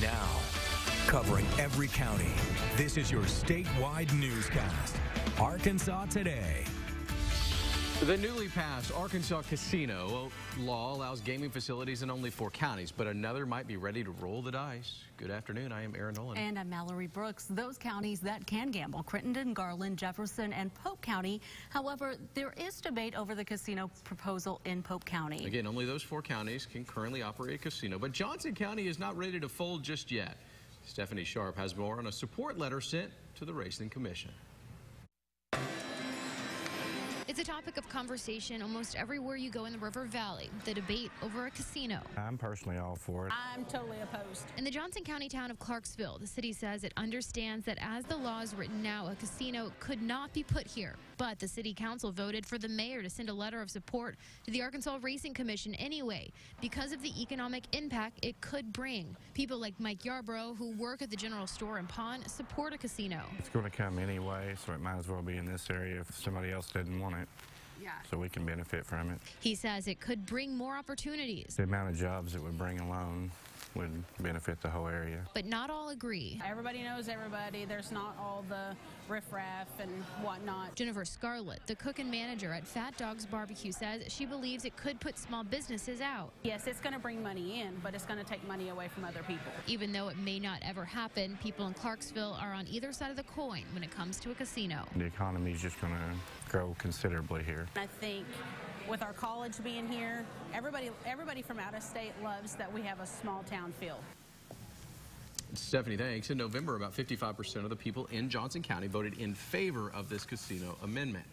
Now, covering every county, this is your statewide newscast. Arkansas Today. The newly passed Arkansas casino law allows gaming facilities in only 4 counties, but another might be ready to roll the dice. Good afternoon. I am Aaron Nolan. And I'm Mallory Brooks. Those counties that can gamble, Crittenden, Garland, Jefferson, and Pope County. However, there is debate over the casino proposal in Pope County. Again, only those 4 counties can currently operate a casino, but Johnson County is not ready to fold just yet. Stephanie Sharp has more on a support letter sent to the Racing Commission. It's a topic of conversation almost everywhere you go in the River Valley, the debate over a casino. I'm personally all for it. I'm totally opposed. In the Johnson County town of Clarksville, the city says it understands that as the law is written now, a casino could not be put here. But the city council voted for the mayor to send a letter of support to the Arkansas Racing Commission anyway, because of the economic impact it could bring. People like Mike Yarborough, who work at the general store in Pond, support a casino. It's going to come anyway, so it might as well be in this area if somebody else didn't want it. Yeah. So we can benefit from it. He says it could bring more opportunities. The amount of jobs it would bring alone would benefit the whole area. But not all agree. Everybody knows everybody. There's not all the riffraff and whatnot. Jennifer Scarlett, the cook and manager at Fat Dog's Barbecue, says she believes it could put small businesses out. Yes, it's going to bring money in, but it's going to take money away from other people. Even though it may not ever happen, people in Clarksville are on either side of the coin when it comes to a casino. The economy is just going to grow considerably here. I think with our college being here, everybody from out of state loves that we have a small town feel. Stephanie, thanks. In November, about 55% of the people in Johnson County voted in favor of this casino amendment.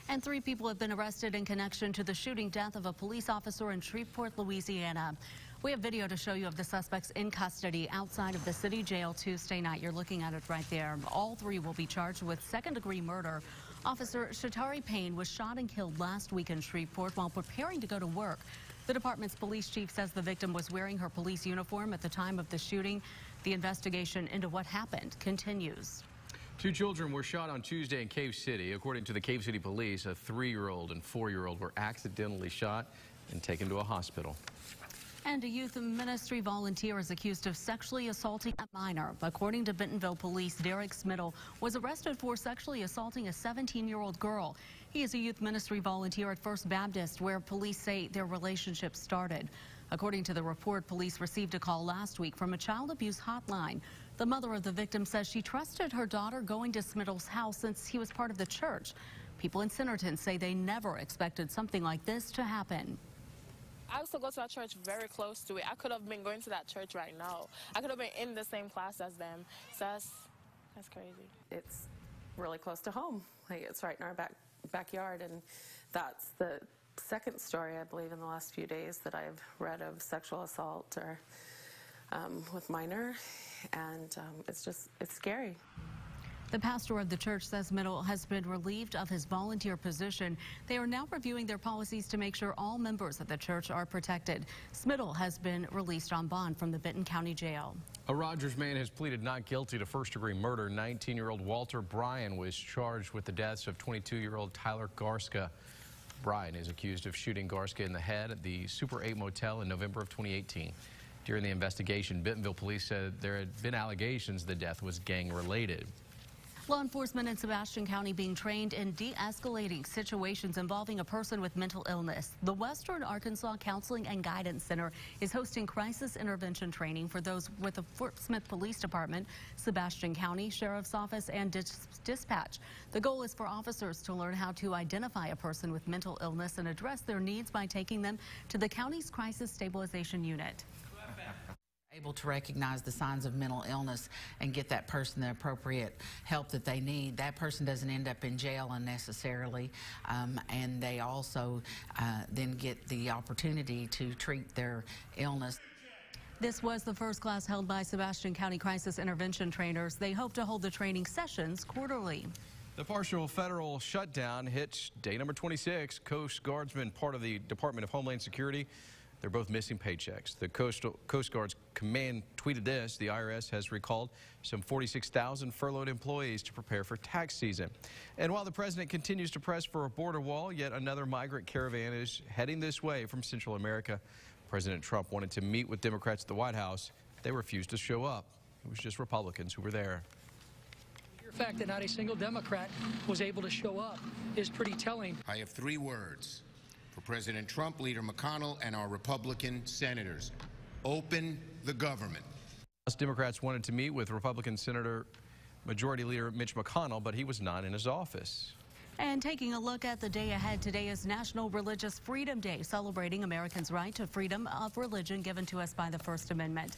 And 3 people have been arrested in connection to the shooting death of a police officer in Shreveport, Louisiana. We have video to show you of the suspects in custody outside of the city jail Tuesday night. You're looking at it right there. All 3 will be charged with second-degree murder. Officer Shatari Payne was shot and killed last week in Shreveport while preparing to go to work. The department's police chief says the victim was wearing her police uniform at the time of the shooting. The investigation into what happened continues. 2 children were shot on Tuesday in Cave City. According to the Cave City police, a 3-year-old and 4-year-old were accidentally shot and taken to a hospital. And a youth ministry volunteer is accused of sexually assaulting a minor. According to Bentonville police, Derek Smittle was arrested for sexually assaulting a 17-year-old girl. He is a youth ministry volunteer at First Baptist, where police say their relationship started. According to the report, police received a call last week from a child abuse hotline. The mother of the victim says she trusted her daughter going to Smittle's house since he was part of the church. People in Centerton say they never expected something like this to happen. I used to go to that church very close to it. I could have been going to that church right now. I could have been in the same class as them. So that's crazy. It's really close to home. Like, it's right in our backyard, and that's the second story, I believe, in the last few days that I've read of sexual assault or with minor, and it's scary. The pastor of the church says Smittle has been relieved of his volunteer position. They are now reviewing their policies to make sure all members of the church are protected. Smittle has been released on bond from the Benton County Jail. A Rogers man has pleaded not guilty to first-degree murder. 19-year-old Walter Bryan was charged with the deaths of 22-year-old Tyler Garska. Bryan is accused of shooting Garska in the head at the Super 8 motel in November of 2018. During the investigation, Bentonville police said there had been allegations the death was gang-related. Law enforcement in Sebastian County being trained in de-escalating situations involving a person with mental illness. The Western Arkansas Counseling and Guidance Center is hosting crisis intervention training for those with the Fort Smith Police Department, Sebastian County Sheriff's Office, and Dispatch. The goal is for officers to learn how to identify a person with mental illness and address their needs by taking them to the county's crisis stabilization unit. Able to recognize the signs of mental illness and get that person the appropriate help that they need. That person doesn't end up in jail unnecessarily, and they also then get the opportunity to treat their illness. This was the first class held by Sebastian County Crisis Intervention trainers. They hope to hold the training sessions quarterly. The partial federal shutdown hits day number 26. Coast Guardsmen, part of the Department of Homeland Security, they're both missing paychecks. The Coast Guard's command tweeted this: the IRS has recalled some 46,000 furloughed employees to prepare for tax season. And while the president continues to press for a border wall, yet another migrant caravan is heading this way from Central America. President Trump wanted to meet with Democrats at the White House they refused to show up. It was just Republicans who were there. The fact that not a single Democrat was able to show up is pretty telling. I have 3 words for President Trump, Leader McConnell, and our Republican senators. Open the government. House Democrats wanted to meet with Republican Senator Majority Leader Mitch McConnell, but he was not in his office. And taking a look at the day ahead, today is National Religious Freedom Day, celebrating Americans' right to freedom of religion given to us by the First Amendment.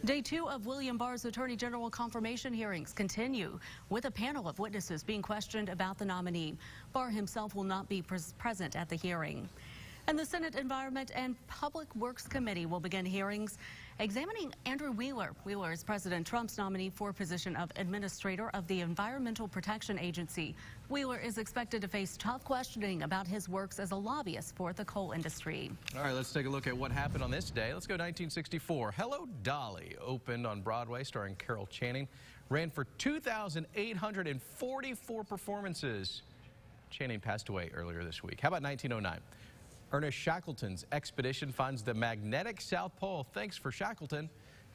Day 2 of William Barr's Attorney General confirmation hearings continue, with a panel of witnesses being questioned about the nominee. Barr himself will not be present at the hearing. And the Senate Environment and Public Works Committee will begin hearings examining Andrew Wheeler. Wheeler is President Trump's nominee for position of Administrator of the Environmental Protection Agency. Wheeler is expected to face tough questioning about his works as a lobbyist for the coal industry. All right, let's take a look at what happened on this day. Let's go 1964. Hello, Dolly opened on Broadway, starring Carol Channing. Ran for 2,844 performances. Channing passed away earlier this week. How about 1909? Ernest Shackleton's expedition finds the magnetic South Pole. Thanks for Shackleton.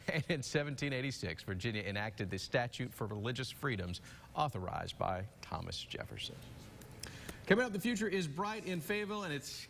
And in 1786, Virginia enacted the Statute for Religious Freedoms, authorized by Thomas Jefferson. Coming up, the future is bright in Fayetteville, and it's